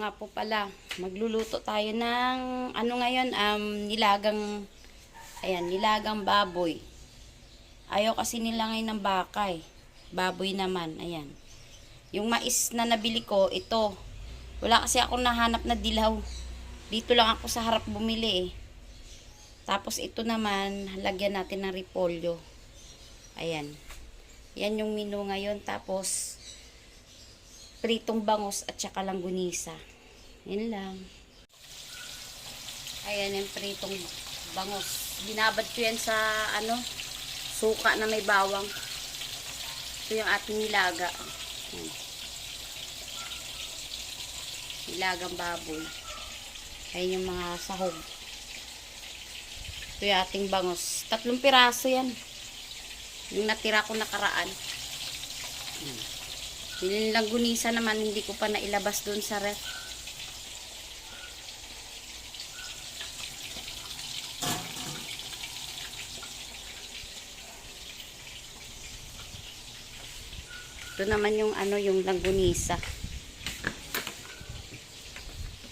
nga po pala, magluluto tayo ng ano ngayon, nilagang, ayan, nilagang baboy. Ayaw kasi nila ngayon ng baka eh. Baboy naman, ayan. Yung mais na nabili ko, ito. Wala kasi ako nahanap na dilaw. Dito lang ako sa harap bumili eh. Tapos ito naman, lagyan natin ng repolyo. Ayan. Yan yung menu ngayon. Tapos, pritong bangus at saka langgunisa. Yan lang. Ayan yung pritong bangus. Binabad ko yan sa suka na may bawang. Ito yung ating nilaga. Ayan. Nilagang baboy. Ayan yung mga sahog. Ito yung ating bangus. 3 piraso yan. Yung natira ko nakaraan. Ayan. Yung langgunisa naman, hindi ko pa nailabas doon sa ref. Ito naman yung yung langgunisa.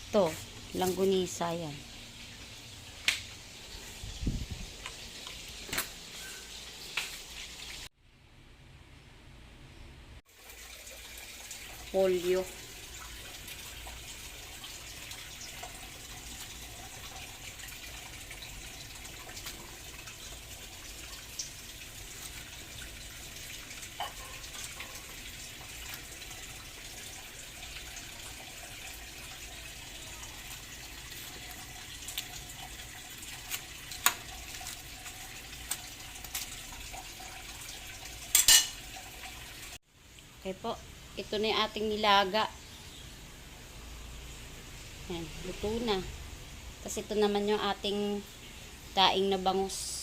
Ito, langgunisa yan. Polyo. Okay po. Ito na yung ating nilaga. Yan, luto na. Tapos ito naman yung ating daing na bangus.